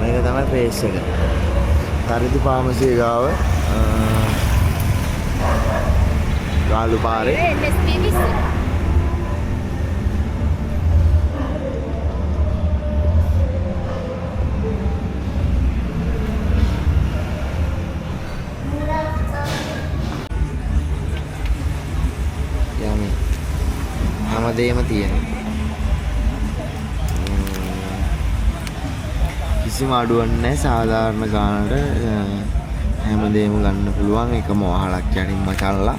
මේක තමයි පේස් එක. තරිදු ෆාමසිය ගාව ගාලු පාරේ යමි හැමදේම තියෙනවා. කිසිම අඩුවක් නැහැ. සාධාරණ ගානට හැමදේම ගන්න පුළුවන්. එකම වහලක් යටින් මචල්ලා.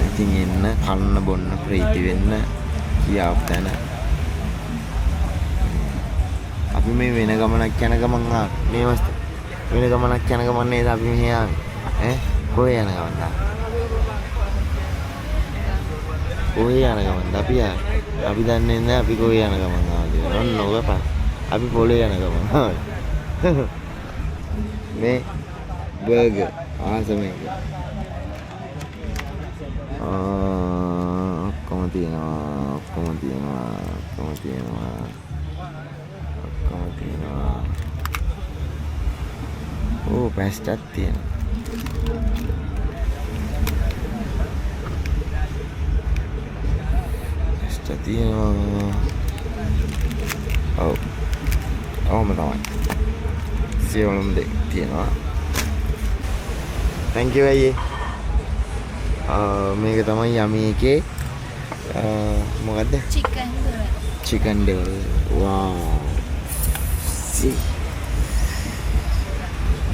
ඉතින් එන්න කන්න බොන්න ප්‍රීති වෙන්න කියාප් තැන. අපි මේ වෙන ගමනක් යන ගමන් මේ වෙන ගමනක් යන ගමන් නේද අපි මෙහෙ යන්නේ. කොහේ යන ගමන්ද? කොහේ යන ගමන්ද අපි යන්නේ? අපි දන්නේ නැහැ අපි කොහේ යන ගමන් ආවද කියලා. ඔන්න ඔය පාර. අපි පොලේ යන ගමන් ආවේ. මේ බර්ගර් ආසම එක. ඔක්කොම තියෙනවා. ඕ පැස්ටක් තියෙනවා. ඔවම තමයි. සියලුම දේ තියෙනවා. thank you අයියේ. මේක තමයි යමි එකේ මොකද්ද? chicken doll. wow.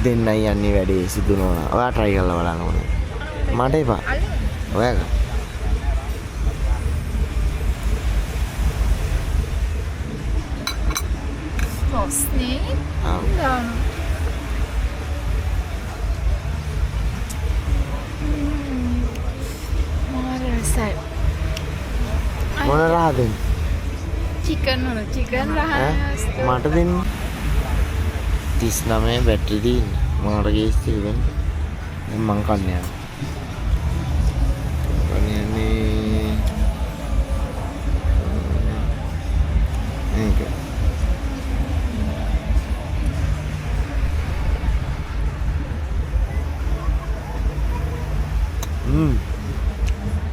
දෙන්නයි යන්නේ වැඩේ සිදු නොවන. ඔයා try කරලා බලන්න ඕනේ. මට එපා. ඔයා Snake? Down. මොන රහදෙන්? Chicken රහ. මට දෙන්න. 39 බැටරි දින්න. මට ගේස් තිබෙන. මං කන්නේ යනවා. මේක.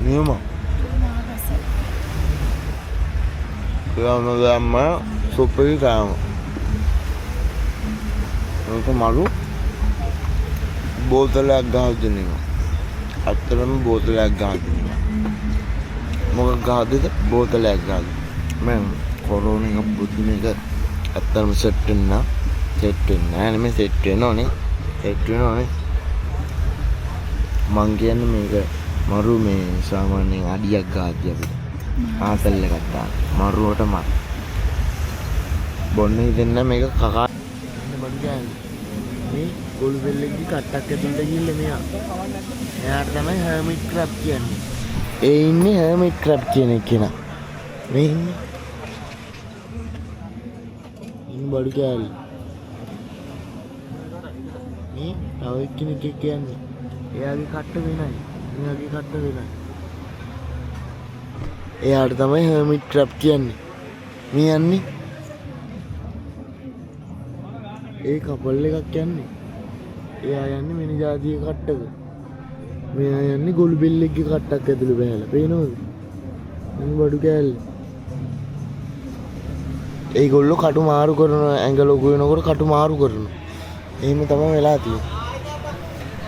නියම. දැම්ම සුප්පරි කෑම. මේක මරු බෝතලයක් ගහලා දෙනවා. අත්‍තරම බෝතලයක් ගහලා දෙනවා. මොකක් ගහද්ද? බෝතලයක් ගහලා. මම කොරෝනා එක පුදුම එක අත්‍තරම සෙට් වෙන්න නෑ නෙමෙයි සෙට් වෙනෝනේ. මං කියන්නේ මේක මරු මේ සාමාන්‍යයෙන් අඩියක් ගාද්දී අපිට ආතල් එකක් දාන්න මරුවට මත් බොන්න හිතෙන්න මේක කකා ඉන්න බඩු ගෑන්නේ මේ ගොළු බෙල්ලෙක්ගේ කට්ටක් ඇතුළට ගිහිල්ලා මෙයා එයාට තමයි හර්මිට් ක්‍රැබ් කියන්නේ. ඒ ඉන්නේ හර්මිට් ක්‍රැබ් කියන කෙනා. මේ ඉන්නේ බඩු කෑල්ල. මේ තව එක්කෙනෙක් කියන්නේ එයාගේ කට්ට වෙනයි. මෙයාගේ කට්ට වෙනයි. එයාට තමයි හර්මිට් ක්‍රැබ් කියන්නේ. මේ යන්නේ ඒ කපල් එකක් යන්නේ. එයා යන්නේ වෙන જાතිය කට්ටක. මෙයා යන්නේ ගොළු බෙල්ලෙක්ගේ කට්ටක් ඇතුළේ බහැලා. පේනවද? මේ බඩු කෑල්ල. ඒගොල්ලෝ කටු මාරු කරන ඇඟ ලොකු වෙනකොට කටු මාරු කරනවා. එහෙම තමයි වෙලා තියෙන්නේ.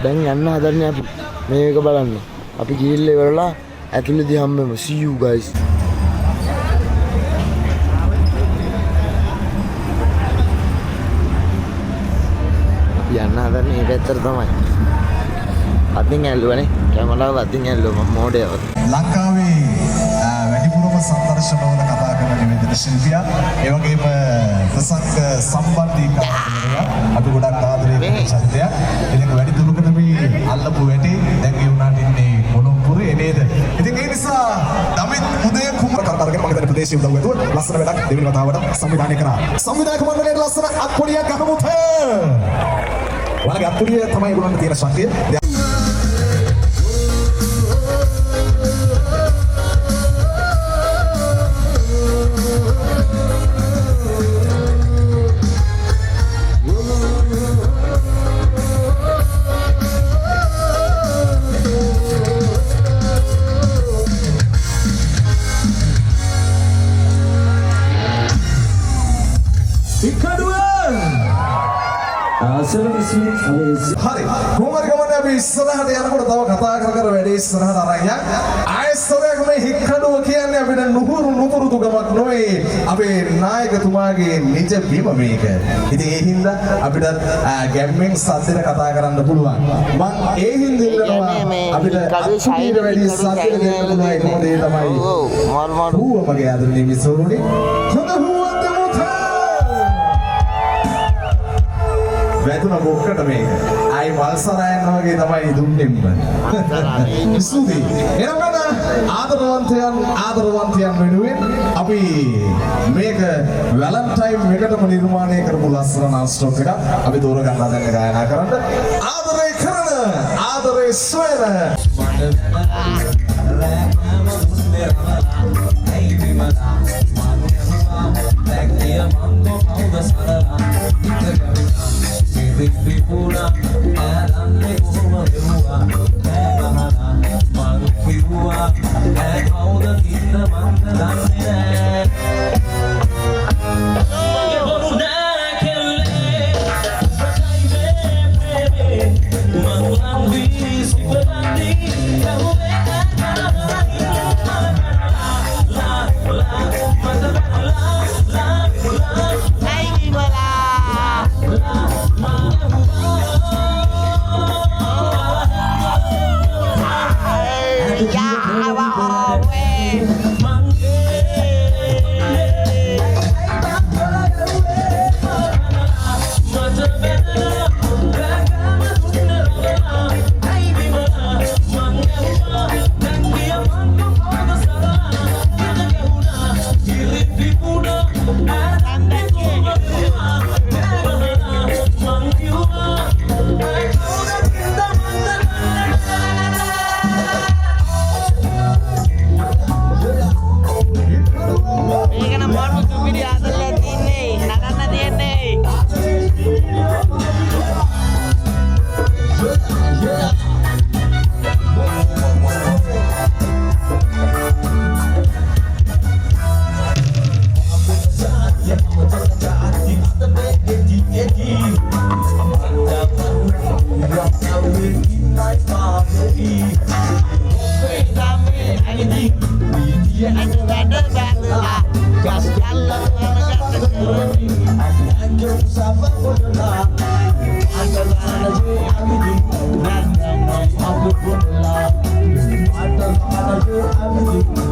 දැන් යන්න හදන්නේ අපි. මේක බලන්න. අපි ගිහිල්ලා ඉවරලා ඇතුළේදී හම්බෙමු. See you guys. අපි යන්න හදන්නේ මේ පැත්තට තමයි. අතින් ඇල්ලුවනේ. කැමරාව අතින් ඇල්ලුවා මම මොඩේ ආවා. ලංකාවේ වැඩිපුරම සංදර්ශනවල කතා කරන නිවේදන ශිල්පියා ඒ වගේම ප්‍රසංග සම්බන්ධීකාරකවරයා අපි ගොඩක් ආදරේ කරන සත්‍යයක්. ඉතින් වැඩි දුරකට මේ අල්ලපු වැඩි දැන් ඒ උනාට ඉන්නේ කොළඹුරේ නේද? ඉතින් ඒ නිසා දමිත් උදය කුමාර කරතරගෙන මම හිතන්නේ ප්‍රදේශීය උදව් ඇතුව ලස්සන වැඩක් දෙවෙනි වතාවට සංවිධානය කරා. සංවිධායක මණ්ඩලයේ ලස්සන අත්පොඩියක් ගහමුත්. වලගේ අත්පොඩිය තමයි ඒගොල්ලන්ට තියෙන ශක්තිය. ඉක්කඩුව හරි කොහොමද ගමන්නේ අපි ඉස්සරහට යනකොට තව කතා කර වැඩේ ඉස්සරහට අරන් යන්න ආයසරයක් මේ හික්කඩුව කියන්නේ අපිට නුපුරු දුකමක් නෙවෙයි අපේ නායකතුමාගේ නිජ බිම මේක. ඉතින් ඒ හින්දා අපිට ගැම්මෙන් සද්දෙට කතා කරන්න පුළුවන්. මම ඒ හින්දා ඉන්නවා අපිට අත්පිට වැඩි සද්දෙට දෙන්න පුළුවන් ඒකම දේ තමයි. ඌව මගේ ආදරණීය මිසෝරුනි. හොඳ හුවන්ද මුතා. වැදුන බොක්කට මේක. ආයි වල්සරයන් වගේ තමයි දුන්නෙම්ම. ස්තුති. එනකන ආදරවන්තයන් වෙනුවෙන් අපි මේක වැලන්ටයින් එකටම නිර්මාණය කරපු ලස්සන නාස්ටොක් එකක් අපි තෝරගන්න හදන්නේ ගායනා කරන්න. ආදරය කරන ආදරය සොයන I'm